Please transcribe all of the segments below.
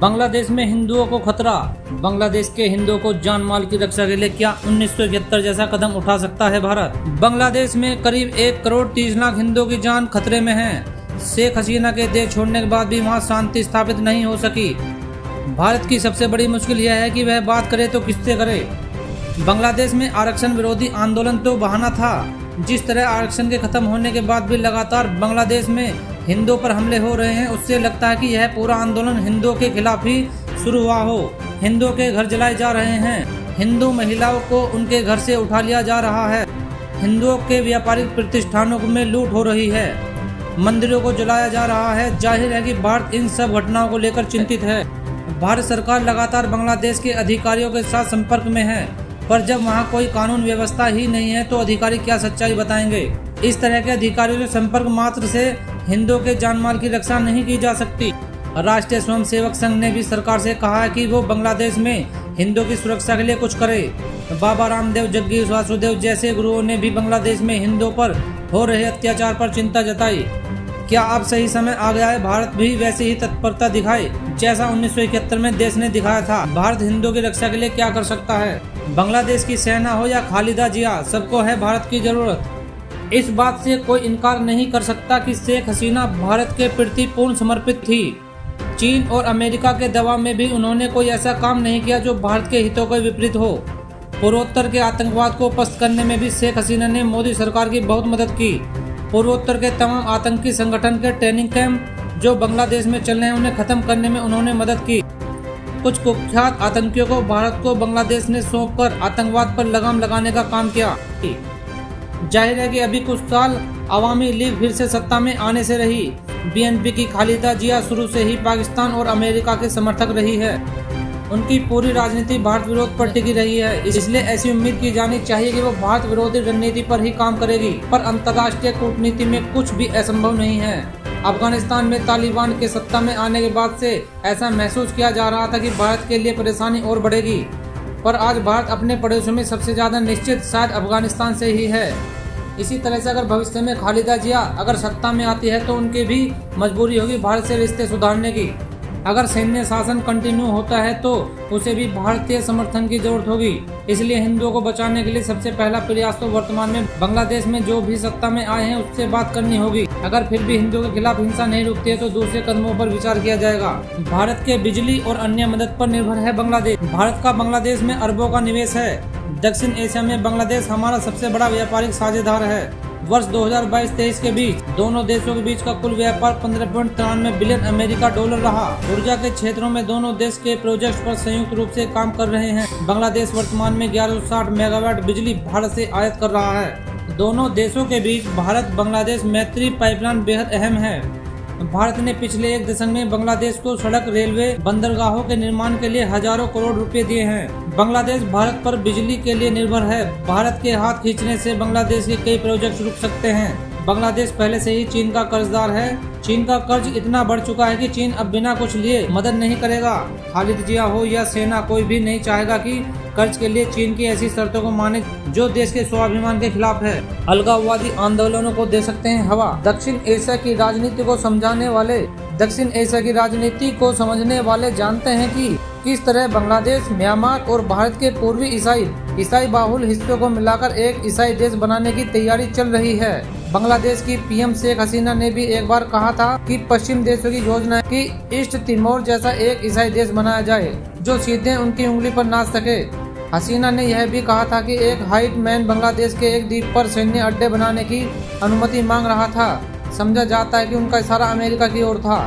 बांग्लादेश में हिंदुओं को खतरा। बांग्लादेश के हिंदुओं को जान माल की रक्षा के लिए क्या 1971 जैसा कदम उठा सकता है भारत? बांग्लादेश में करीब 1 करोड़ 30 लाख हिंदुओं की जान खतरे में है। शेख हसीना के देश छोड़ने के बाद भी वहां शांति स्थापित नहीं हो सकी। भारत की सबसे बड़ी मुश्किल यह है कि वह बात करे तो किससे करे। बांग्लादेश में आरक्षण विरोधी आंदोलन तो बहाना था। जिस तरह आरक्षण के खत्म होने के बाद भी लगातार बांग्लादेश में हिंदुओं पर हमले हो रहे हैं, उससे लगता है कि यह पूरा आंदोलन हिंदुओं के खिलाफ ही शुरू हुआ हो। हिंदुओं के घर जलाए जा रहे हैं, हिंदू महिलाओं को उनके घर से उठा लिया जा रहा है, हिंदुओं के व्यापारिक प्रतिष्ठानों में लूट हो रही है, मंदिरों को जलाया जा रहा है। जाहिर है कि भारत इन सब घटनाओं को लेकर चिंतित है। भारत सरकार लगातार बांग्लादेश के अधिकारियों के साथ संपर्क में है, पर जब वहाँ कोई कानून व्यवस्था ही नहीं है तो अधिकारी क्या सच्चाई बताएंगे। इस तरह के अधिकारियों के संपर्क मात्र से हिंदुओं के जानमाल की रक्षा नहीं की जा सकती। राष्ट्रीय स्वयंसेवक संघ ने भी सरकार से कहा है कि वो बांग्लादेश में हिंदुओं की सुरक्षा के लिए कुछ करे। बाबा रामदेव, जग्गीश वासुदेव जैसे गुरुओं ने भी बांग्लादेश में हिंदुओं पर हो रहे अत्याचार पर चिंता जताई। क्या अब सही समय आ गया है भारत भी वैसे ही तत्परता दिखाए जैसा 1971 में देश ने दिखाया था? भारत हिंदुओं की रक्षा के लिए क्या कर सकता है? बांग्लादेश की सेना हो या खालिदा जिया, सबको है भारत की जरूरत। इस बात से कोई इनकार नहीं कर सकता कि शेख हसीना भारत के प्रति पूर्ण समर्पित थी। चीन और अमेरिका के दबाव में भी उन्होंने कोई ऐसा काम नहीं किया जो भारत के हितों के विपरीत हो। पूर्वोत्तर के आतंकवाद को पस्त करने में भी शेख हसीना ने मोदी सरकार की बहुत मदद की। पूर्वोत्तर के तमाम आतंकी संगठन के ट्रेनिंग कैंप जो बांग्लादेश में चल रहे हैं, उन्हें खत्म करने में उन्होंने मदद की। कुछ कुख्यात आतंकियों को भारत को बांग्लादेश ने सौंपकर आतंकवाद पर लगाम लगाने का काम किया। जाहिर है कि अभी कुछ साल अवामी लीग फिर से सत्ता में आने से रही। बीएनपी की खालिदा जिया शुरू से ही पाकिस्तान और अमेरिका के समर्थक रही है। उनकी पूरी राजनीति भारत विरोध पर टिकी रही है, इसलिए ऐसी उम्मीद की जानी चाहिए कि वो भारत विरोधी रणनीति पर ही काम करेगी। पर अंतर्राष्ट्रीय कूटनीति में कुछ भी असंभव नहीं है। अफगानिस्तान में तालिबान के सत्ता में आने के बाद से ऐसा महसूस किया जा रहा था कि भारत के लिए परेशानी और बढ़ेगी, पर आज भारत अपने पड़ोसियों में सबसे ज्यादा निश्चित शायद अफगानिस्तान से ही है। इसी तरह से अगर भविष्य में खालिदा जिया अगर सत्ता में आती है तो उनकी भी मजबूरी होगी भारत से रिश्ते सुधारने की। अगर सैन्य शासन कंटिन्यू होता है तो उसे भी भारतीय समर्थन की जरूरत होगी। इसलिए हिंदुओं को बचाने के लिए सबसे पहला प्रयास तो वर्तमान में बांग्लादेश में जो भी सत्ता में आए हैं उससे बात करनी होगी। अगर फिर भी हिंदुओं के खिलाफ हिंसा नहीं रुकती है तो दूसरे कदमों पर विचार किया जाएगा। भारत के बिजली और अन्य मदद पर निर्भर है बांग्लादेश। भारत का बांग्लादेश में अरबों का निवेश है। दक्षिण एशिया में बांग्लादेश हमारा सबसे बड़ा व्यापारिक साझेदार है। वर्ष 2022-23 के बीच दोनों देशों के बीच का कुल व्यापार 15.93 बिलियन अमेरिका डॉलर रहा। ऊर्जा के क्षेत्रों में दोनों देश के प्रोजेक्ट्स पर संयुक्त रूप से काम कर रहे हैं। बांग्लादेश वर्तमान में 1160 मेगावाट बिजली भारत से आयात कर रहा है। दोनों देशों के बीच भारत बांग्लादेश मैत्री पाइपलाइन बेहद अहम है। भारत ने पिछले 1 दशक में बांग्लादेश को सड़क, रेलवे, बंदरगाहों के निर्माण के लिए हजारों करोड़ रुपए दिए हैं। बांग्लादेश भारत पर बिजली के लिए निर्भर है। भारत के हाथ खींचने से बांग्लादेश के कई प्रोजेक्ट रुक सकते हैं। बांग्लादेश पहले से ही चीन का कर्जदार है। चीन का कर्ज इतना बढ़ चुका है कि चीन अब बिना कुछ लिए मदद नहीं करेगा। खालिद जिया हो या सेना, कोई भी नहीं चाहेगा कि कर्ज के लिए चीन की ऐसी शर्तों को माने जो देश के स्वाभिमान के खिलाफ है। अलगाववादी आंदोलनों को दे सकते हैं हवा। दक्षिण एशिया की राजनीति को समझने वाले जानते हैं कि किस तरह बांग्लादेश, म्यांमार और भारत के पूर्वी ईसाई बाहुल हिस्सों को मिलाकर एक ईसाई देश बनाने की तैयारी चल रही है। बांग्लादेश की पीएम शेख हसीना ने भी एक बार कहा था कि पश्चिम देशों की योजना है कि ईस्ट तिमोर जैसा एक ईसाई देश बनाया जाए जो सीधे उनकी उंगली पर नाच सके। हसीना ने यह भी कहा था कि एक हाइट मैन बांग्लादेश के एक द्वीप पर सैन्य अड्डे बनाने की अनुमति मांग रहा था। समझा जाता है कि उनका इशारा अमेरिका की ओर था।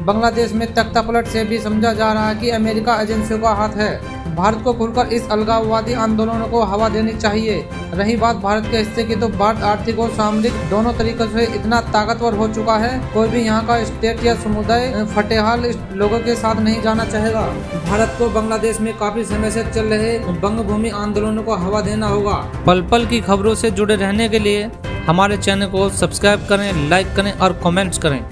बांग्लादेश में तख्तापलट से भी समझा जा रहा है कि अमेरिका एजेंसियों का हाथ है। भारत को खुलकर इस अलगाववादी आंदोलनों को हवा देनी चाहिए। रही बात भारत के हिस्से की, तो भारत आर्थिक और सामरिक दोनों तरीकों से इतना ताकतवर हो चुका है, कोई भी यहाँ का स्टेट या समुदाय फटेहाल लोगों के साथ नहीं जाना चाहेगा। भारत को बांग्लादेश में काफी समय से चल रहे बंगभूमि आंदोलनों को हवा देना होगा। पल पल की खबरों से जुड़े रहने के लिए हमारे चैनल को सब्सक्राइब करें, लाइक करें और कमेंट्स करें।